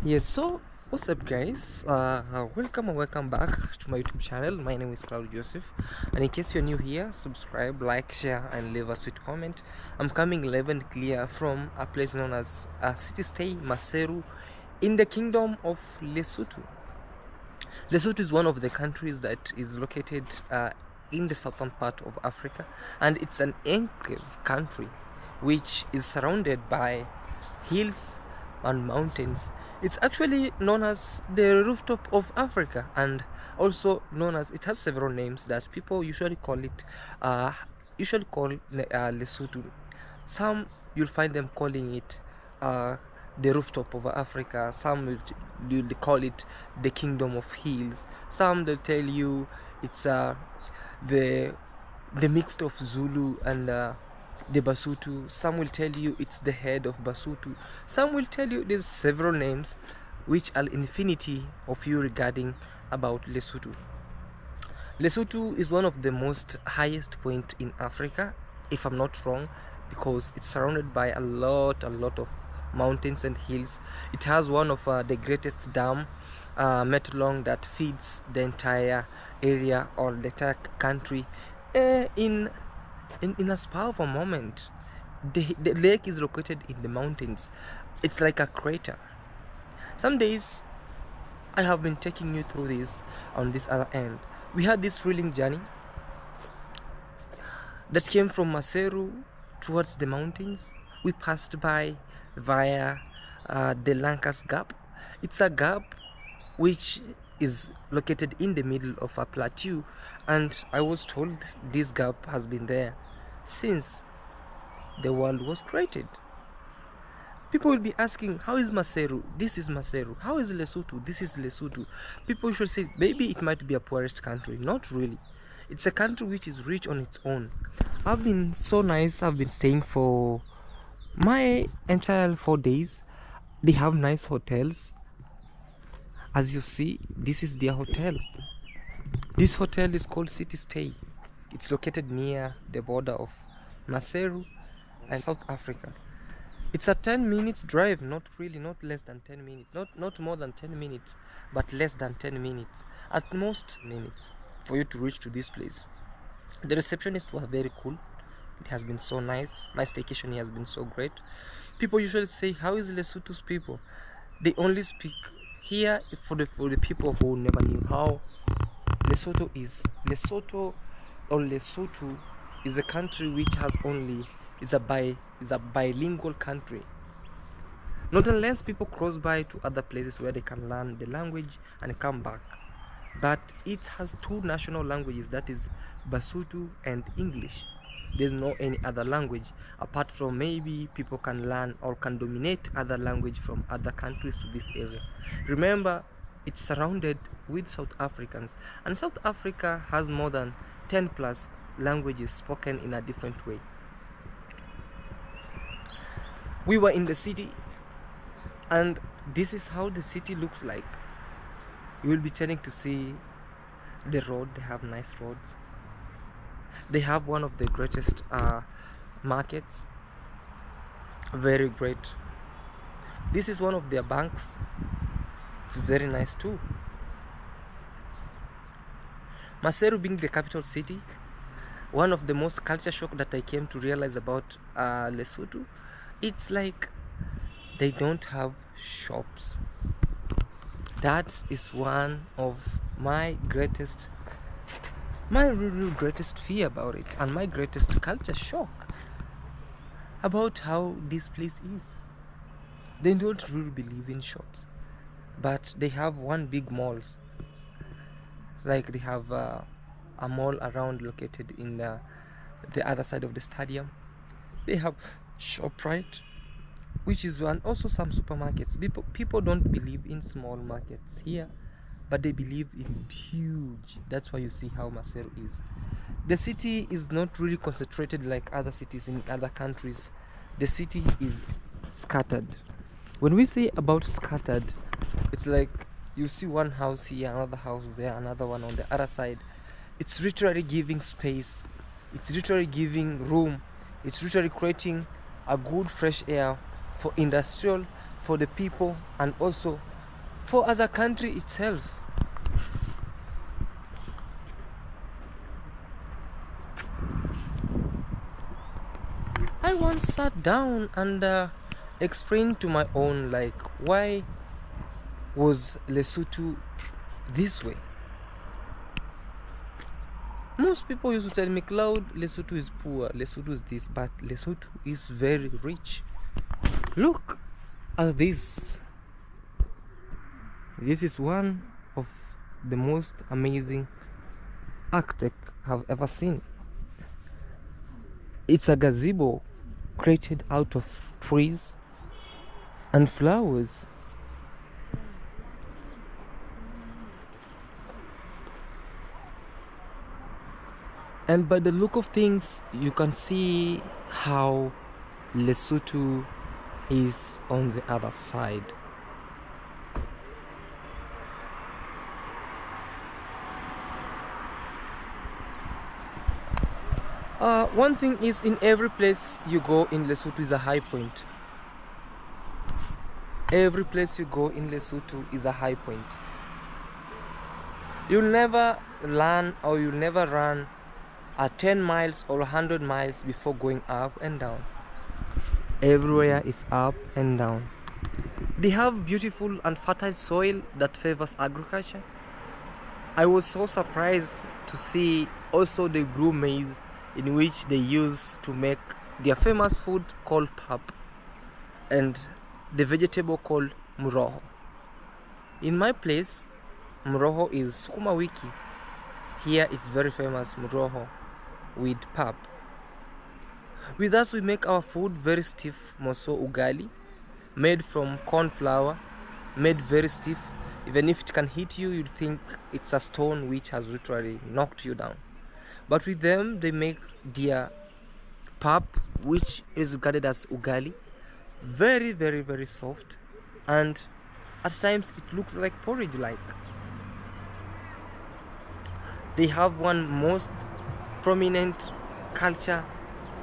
Yes, so what's up, guys? Welcome and welcome back to my YouTube channel. My name is Claude Joseph, and in case you're new here, subscribe, like, share, and leave a sweet comment. I'm coming live and clear from a place known as city state Maseru in the kingdom of Lesotho. Lesotho is one of the countries that is located in the southern part of Africa, and it's an enclave country which is surrounded by hills and mountains. It's actually known as the rooftop of Africa, and also known as, it has several names that people usually call it, Lesotho. Some you'll find them calling it the rooftop of Africa. Some will call it the kingdom of hills. Some they'll tell you it's the mixed of Zulu and the Basotho. Some will tell you it's the head of Basotho. Some will tell you there's several names which are infinity of you regarding about Lesotho. Lesotho is one of the most highest point in Africa, if I'm not wrong, because it's surrounded by a lot of mountains and hills. It has one of the greatest dam, Metlong, that feeds the entire area or the entire country. In a spur of a moment, the lake is located in the mountains. It's like a crater. Some days I have been taking you through this on this other end. We had this thrilling journey that came from Maseru towards the mountains. We passed by via the Lankas Gap. It's a gap which is located in the middle of a plateau, and I was told this gap has been there since the world was created. People will be asking, how is Maseru? This is Maseru. How is Lesotho? This is Lesotho. People should say, maybe it might be a poorest country. Not really. It's a country which is rich on its own. I've been so nice. I've been staying for my entire 4 days. They have nice hotels. As you see, this is their hotel. This hotel is called City Stay. It's located near the border of Maseru and South Africa. It's a 10 minutes drive, not less than 10 minutes, not more than 10 minutes, but less than 10 minutes, at most minutes, for you to reach to this place. The receptionists were very cool. It has been so nice. My staycation here has been so great. People usually say, how is Lesotho's people? They only speak here for the people who never knew how Lesotho is. Lesotho is a country which has only is a bilingual country. Not unless people cross by to other places where they can learn the language and come back. But it has two national languages, that is Basotho and English. There's no any other language apart from maybe people can learn or can dominate other language from other countries to this area. Remember, it's surrounded with South Africans, and South Africa has more than 10 plus languages spoken in a different way. We were in the city, and this is how the city looks like. You will be turning to see the road. They have nice roads. They have one of the greatest markets. Very great. This is one of their banks. It's very nice too. Maseru being the capital city, one of the most culture shock that I came to realize about Lesotho, it's like they don't have shops. That is one of my real greatest fear about it, and my greatest culture shock about how this place is. They don't really believe in shops, but they have one big malls. Like they have a mall around located in the other side of the stadium. They have ShopRite, which is one, also some supermarkets. People don't believe in small markets here, but they believe in huge. That's why you see how Maseru is. The city is not really concentrated like other cities in other countries. The city is scattered. When we say about scattered, it's like you see one house here, another house there, another one on the other side. It's literally giving space. It's literally giving room. It's literally creating a good fresh air for industrial, for the people, and also for as a country itself. I once sat down and explained to my own, like, why was Lesotho this way? Most people used to tell me, Claude, Lesotho is poor, Lesotho is this, but Lesotho is very rich. Look at this. This is one of the most amazing architect I've ever seen. It's a gazebo created out of trees and flowers. And by the look of things, you can see how Lesotho is on the other side. One thing is, in every place you go in Lesotho is a high point. Every place you go in Lesotho is a high point. You'll never learn or you'll never run at 10 miles or 100 miles before going up and down. Everywhere is up and down. They have beautiful and fertile soil that favors agriculture. I was so surprised to see also they grew maize, in which they use to make their famous food called pap, and the vegetable called muroho. In my place, muroho is sukuma wiki. Here it's very famous muroho with pap. With us, we make our food very stiff, moso ugali, made from corn flour, made very stiff. Even if it can hit you, you'd think it's a stone which has literally knocked you down. But with them, they make their pap, which is regarded as ugali, very, very, very soft, and at times it looks like porridge like. They have one most prominent culture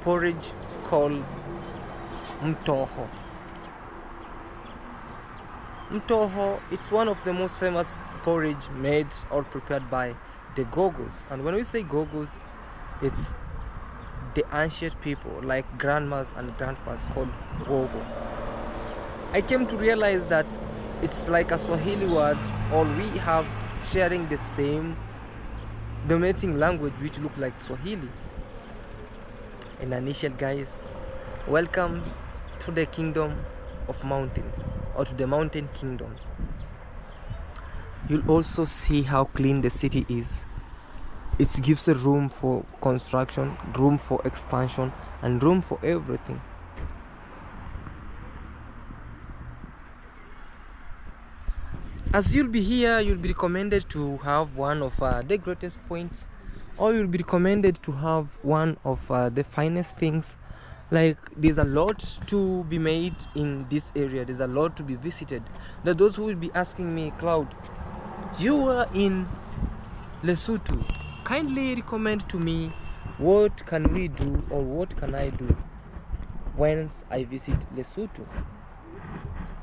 porridge called mtoho. Mtoho, it's one of the most famous porridge made or prepared by the Gogos. And when we say Gogos, it's the ancient people like grandmas and grandpas called Gogo. I came to realize that it's like a Swahili word, or we have sharing the same dominating language which look like Swahili. In a nutshell, guys, welcome to the kingdom of mountains, or to the mountain kingdoms. You'll also see how clean the city is. It gives a room for construction, room for expansion, and room for everything. As you'll be here, you'll be recommended to have one of the greatest points, or you'll be recommended to have one of the finest things. Like, there's a lot to be made in this area, there's a lot to be visited. Now, those who will be asking me, Claude, you are in Lesotho, kindly recommend to me what can we do, or what can I do once I visit Lesotho.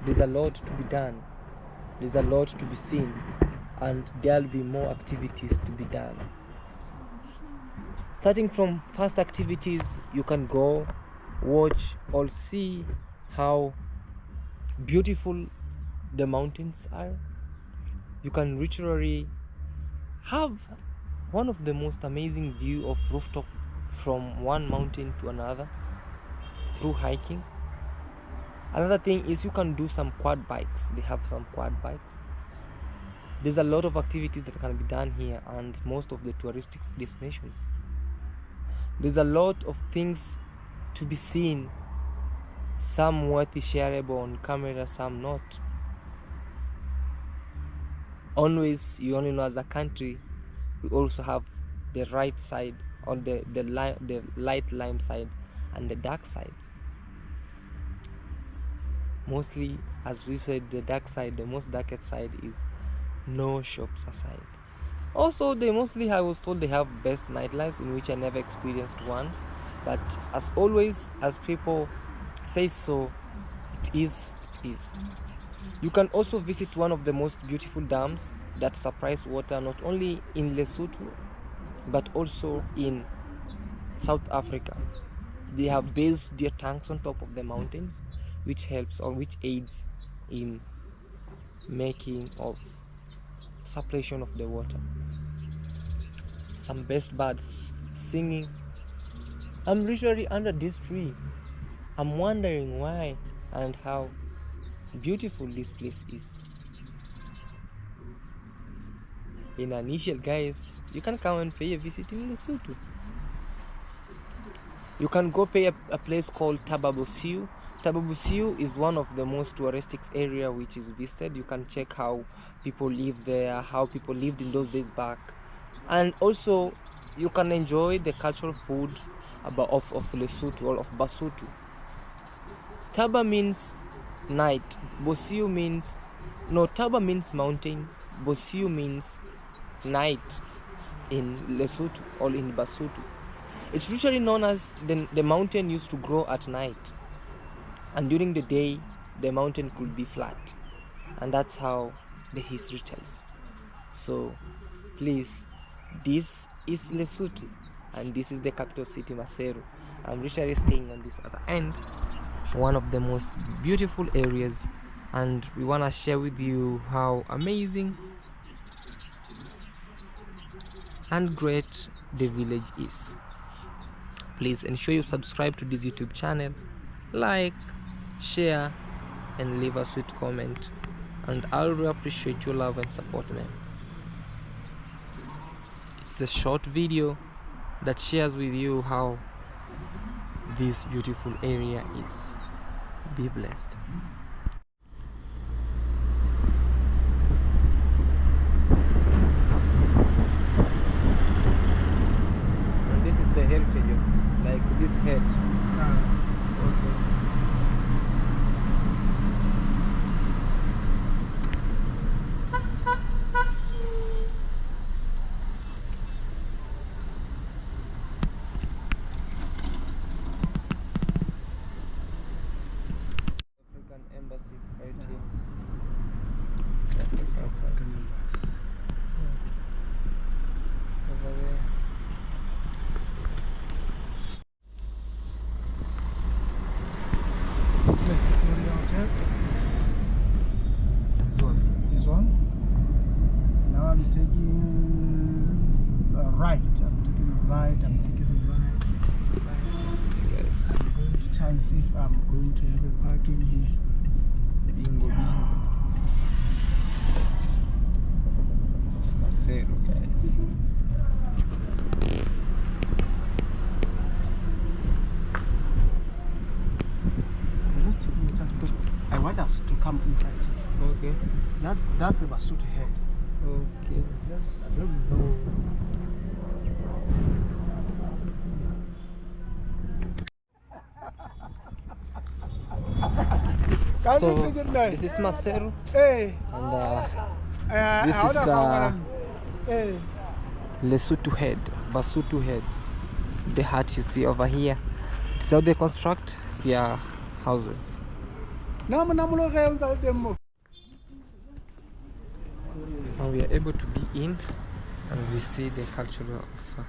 There's a lot to be done, there's a lot to be seen, and there'll be more activities to be done. Starting from first activities, you can go watch or see how beautiful the mountains are. You can literally have one of the most amazing view of rooftop from one mountain to another through hiking. Another thing is you can do some quad bikes. They have some quad bikes. There's a lot of activities that can be done here, and most of the touristic destinations. There's a lot of things to be seen, some worthy shareable on camera, some not. Always, you only know as a country, we also have the right side, or the light lime side and the dark side. Mostly, as we said, the dark side, the most darkest side is no shops aside. Also, they mostly, I was told, they have best nightlives, in which I never experienced one. But as always, as people say so, it is. You can also visit one of the most beautiful dams that supplies water not only in Lesotho but also in South Africa. They have based their tanks on top of the mountains, which helps or which aids in making of supplying of the water. Some best birds singing. I'm literally under this tree. I'm wondering why and how beautiful this place is. In initial, guys, you can come and pay a visit in Lesotho. You can go pay a place called Tababosiu. Tababosiu is one of the most touristic area which is visited. You can check how people live there, how people lived in those days back, and also you can enjoy the cultural food of Lesotho or of Basotho. Taba means night. Bosiu means Taba means mountain. Bosiu means night in Lesotho or in Basotho. It's usually known as the mountain used to grow at night, and during the day the mountain could be flat, and that's how the history tells. So please, this is Lesotho and this is the capital city, Maseru. I'm literally staying on this other end, one of the most beautiful areas, and we want to share with you how amazing and great the village is. Please ensure you subscribe to this YouTube channel, like, share, and leave a sweet comment, and I really appreciate your love and support, man. It's a short video that shares with you how this beautiful area is. Be blessed. And this is the heritage of like this head. Okay. Embassy right here. Yeah, South African embassy. Yeah. Over there. Secretary Hotel. This one. This one. Now I'm taking a right. I'm taking a right. Yes. I'm going to try and see if I'm going to have a parking here. Bingo. It's Maseru, guys. I'm just taking a chance because I want us to come inside here. Okay. That's the Basotho head. Okay. I don't know. So this is Maseru, Hey. and this is Hey. Lesotho head, Basotho head. The hut you see over here. It's how they construct their houses. Now And we are able to be in, and we see the cultural of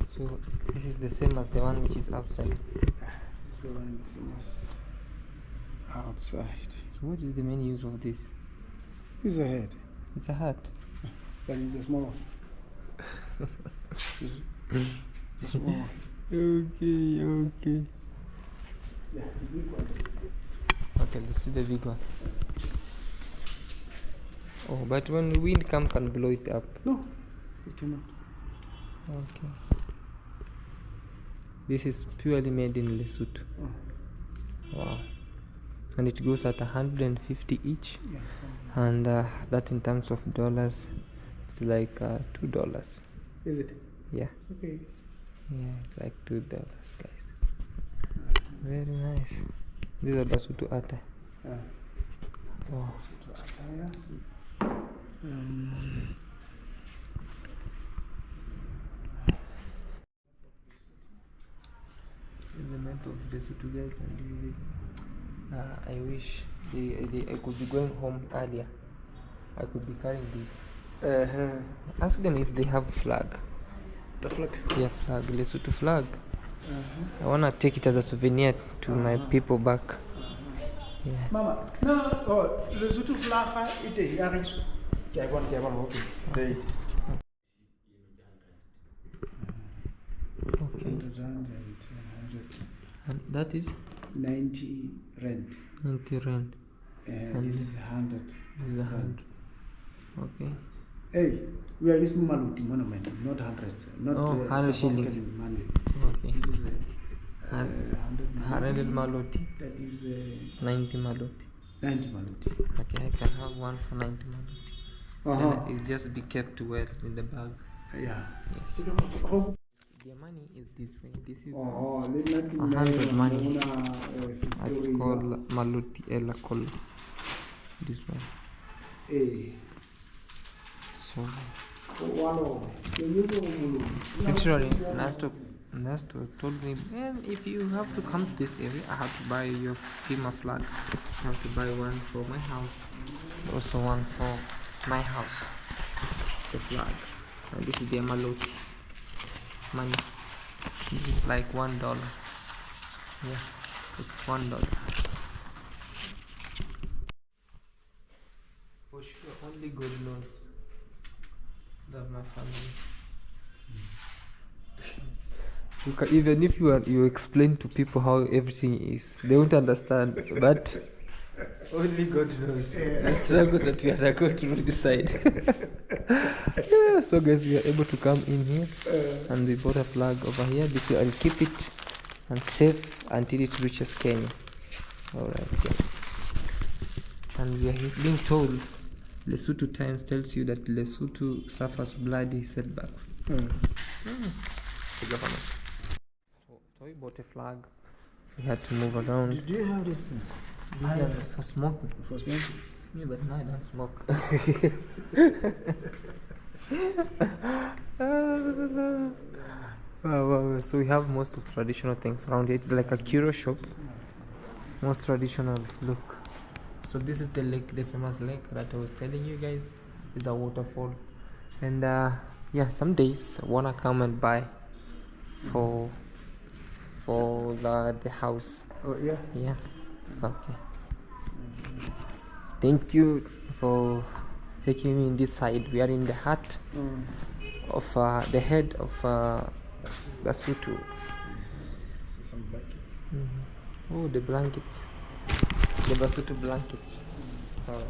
So this is the same as the one which is outside. This is the one the same as outside. So what is the main use of this? This is a head. It's a hut. That is a small one. This is a small one. Okay. Yeah, the big one. Okay, let's see the big one. Oh, but when the wind comes, can blow it up. No, it cannot. Okay. This is purely made in Lesotho. Oh. Wow. And it goes at 150 each. Yes. And that in terms of dollars, it's like $2. Is it? Yeah. Okay. Yeah, it's like $2, guys. Very nice. These are Basotho ata. Wow. Lesotho attire. This is the map of Lesotho, guys, and this is it. I wish I could be going home earlier. I could be carrying this. Ask them if they have flag. The flag. Yeah, flag, Lesotho flag. I wanna take it as a souvenir to my people back. Yeah. Mama, no, oh, Lesotho flag, it is. Okay, there it is. Okay. 100 rand And that is 90 rand. 90 rand. And this is 100. This is 100. Okay. Hey, we are using Maluti monument, not hundreds. Not 100 shillings. money. Okay. This is 100 Maloti. That is 90 Maloti. 90 Maluti. Okay, I can have one for 90 Maloti. Then it just be kept well in the bag. Yeah. Yes. Oh. The money is this way. This is 100 money. It's called Maloti Elakol. This one. Hey. So literally Nasto told me, man, if you have to come to this area, I have to buy your FEMA flag. I have to buy one for my house, also one for my house. The flag. And this is the Maloti money. This is like $1. Yeah, it's $1. For sure, only God knows. Love my family. Even if you explain to people how everything is, they won't understand. But only God knows the struggles that we are going through this side. Yeah, so guys, we are able to come in here, and we bought a flag over here. This way, I'll keep it and safe until it reaches Kenya. All right, guys. And we are being told. Lesotho Times tells you that Lesotho suffers bloody setbacks. The government. So we bought a flag. We had to move around. Do you have these things? These are for smoking. For smoking? Yeah, but now I don't smoke. Wow. So we have most of traditional things around here. It's like a curio shop. Most traditional look. So this is the lake, the famous lake that I was telling you guys. It's a waterfall, and yeah, some days I wanna come and buy for the house. Oh yeah. Yeah. Okay. Thank you for taking me in this side. We are in the heart of the head of Lesotho. See some blankets. Oh, the blankets. The Lesotho blankets. Alright.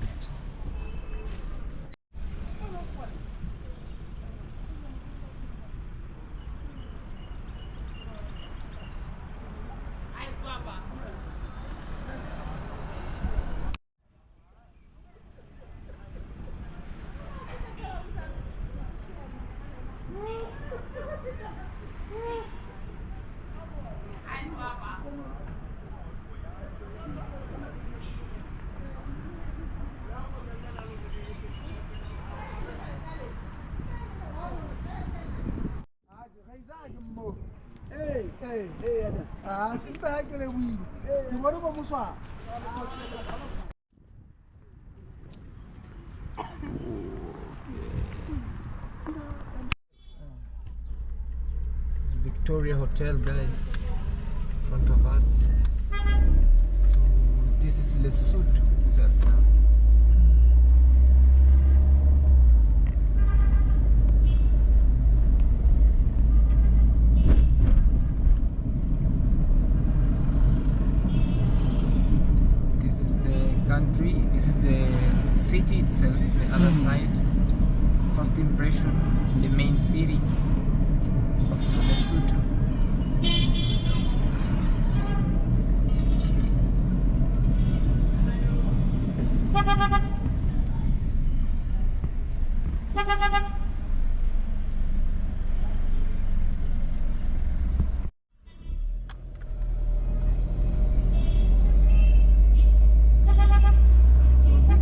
It's Victoria Hotel, guys, in front of us. So this is Lesotho itself now. This is the country, this is the city itself, the other side. First impression, the main city of Lesotho. So this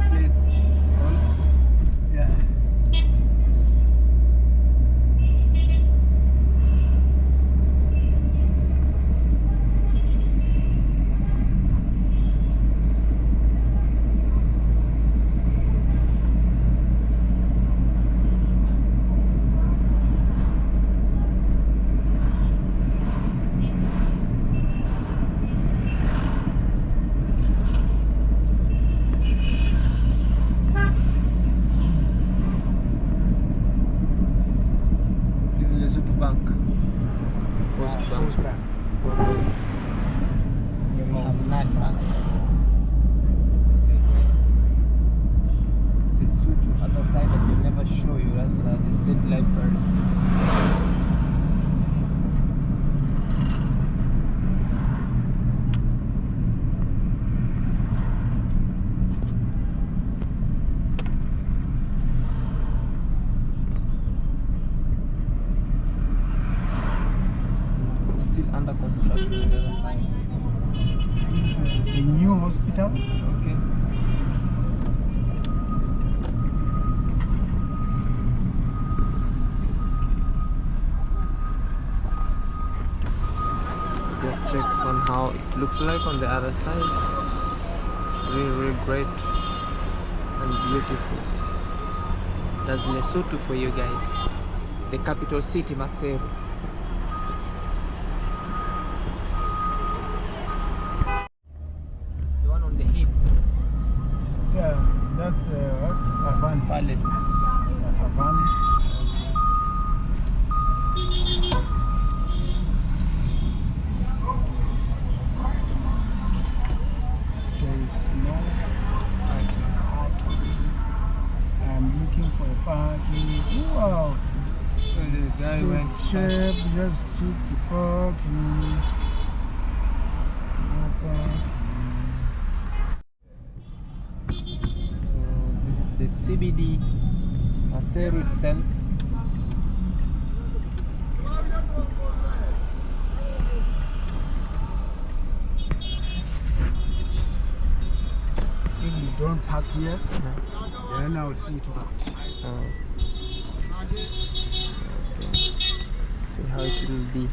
I'll show you. That's the state library. It's still under construction on the other side. This is the new hospital. Okay. Just check on how it looks like on the other side. It's really, really great and beautiful. That's Lesotho for you guys. The capital city, Maseru. The one on the hill. Yeah, that's what? Havana. Palace. Havana. There is no parking. I'm looking for a parking. Wow. So the guy The went chef just took the parking. No parking. So this is the CBD, Maseru itself. If you don't park yet, then I'll see you to that. Oh. Okay. See how it will be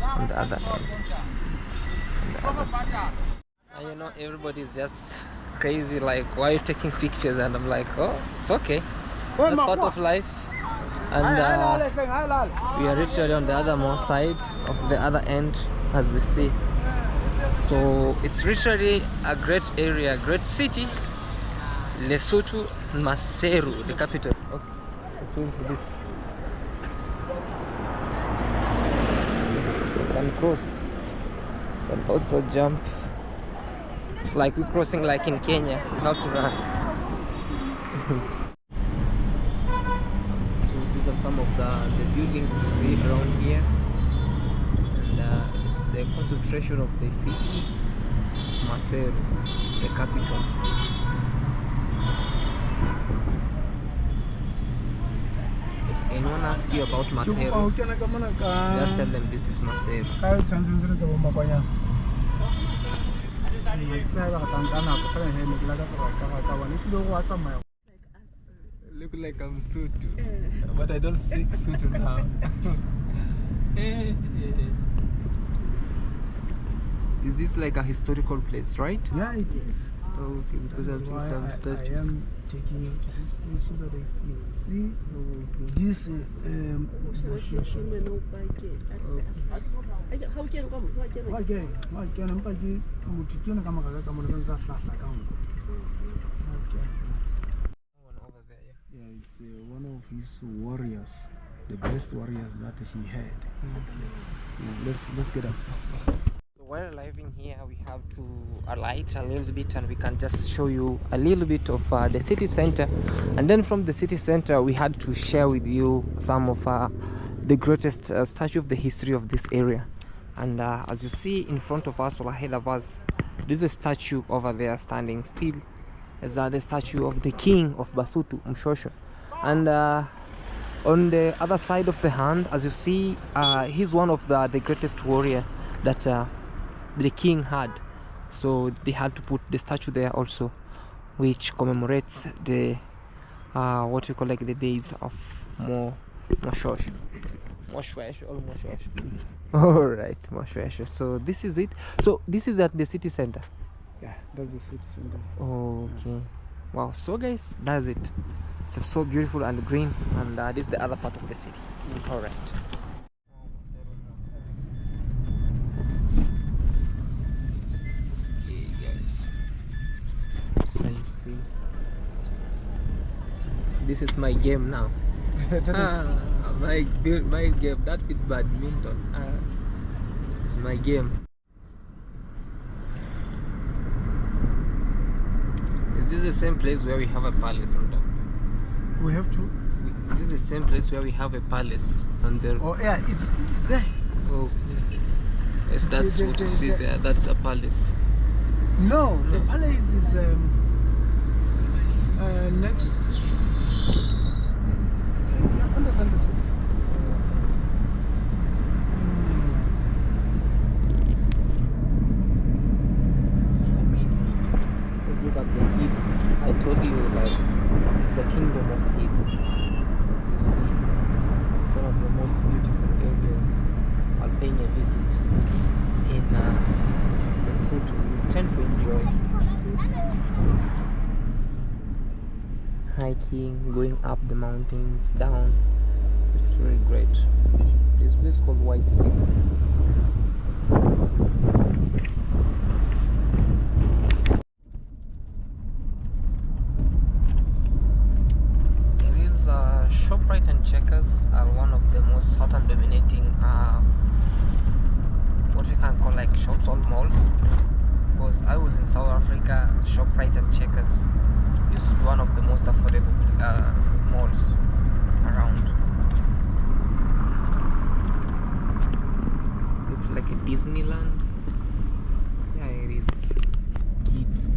on the other end, on the other side. And you know, everybody's just crazy, like, why are you taking pictures? And I'm like, oh, it's okay. That's part of life. And we are literally on the other more side of the other end, as we see. So it's literally a great area, great city. Lesotho, Maseru, the capital. Okay, let's go into this. You can cross, you can also jump. It's like we're crossing like in Kenya. You have to run. So these are some of the buildings you see around here, and it's the concentration of the city of Maseru, the capital. If anyone asks you about Maseru, just tell them this is Maseru. Look like I'm Sutu, but I don't speak Sutu now. Is this like a historical place, right? Yeah, it is. Oh, okay, because I'm seeing some I statues. am taking you to this place so that you can see this Over there, yeah. yeah, it's one of his warriors, the best warriors that he had. Yeah, let's get up. So while arriving here, we have to alight a little bit, and we can just show you a little bit of the city center. And then from the city center, we had to share with you some of the greatest statue of the history of this area. And as you see in front of us or ahead of us, there's a statue over there standing still. Is the statue of the king of Basotho, Mshosha. And on the other side of the hand, as you see, he's one of the greatest warrior that the king had. So they had to put the statue there also, which commemorates the what you call like the days of Moshosha. Moshwesh or Moshosh. All right, Moshwesh. So this is it. So this is at the city center. Yeah, that's the city center. Okay. Wow. So guys, that's it. It's so beautiful and green, and this is the other part of the city. All right. Okay, guys. So you see, this is my game now. My game. That with badminton. It's my game. Is this the same place where we have a palace on top? We have to. This is the same place where we have a palace on there. Oh yeah, it's there. Okay. Yes, that's what you see there. That's a palace. No, the palace is next. Understand the city. So amazing. Let's look at the heats. I told you, like, it's the kingdom of heats. As you see, it's one of the most beautiful areas. While paying a visit in Lesotho, you tend to enjoy hiking, going up the mountains, down. It's really great. This place called White City. Shoprite and Checkers are one of the most hot and dominating what you can call like shops or malls. Because I was in South Africa, Shoprite and Checkers used to be one of the most affordable malls around. Looks like a Disneyland. Yeah, it is. Kids.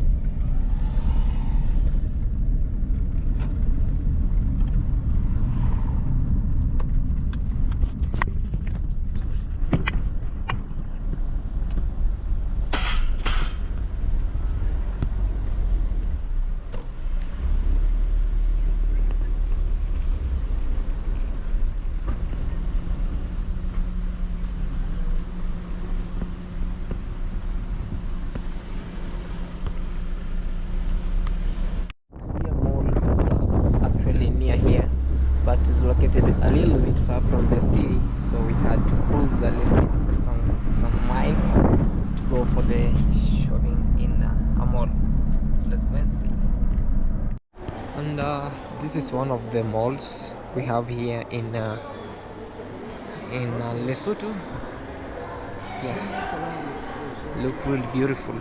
But is located a little bit far from the city, so we had to cruise a little bit for some miles to go for the shopping in a mall. So let's go and see. And this is one of the malls we have here in Lesotho. Yeah, look really beautiful.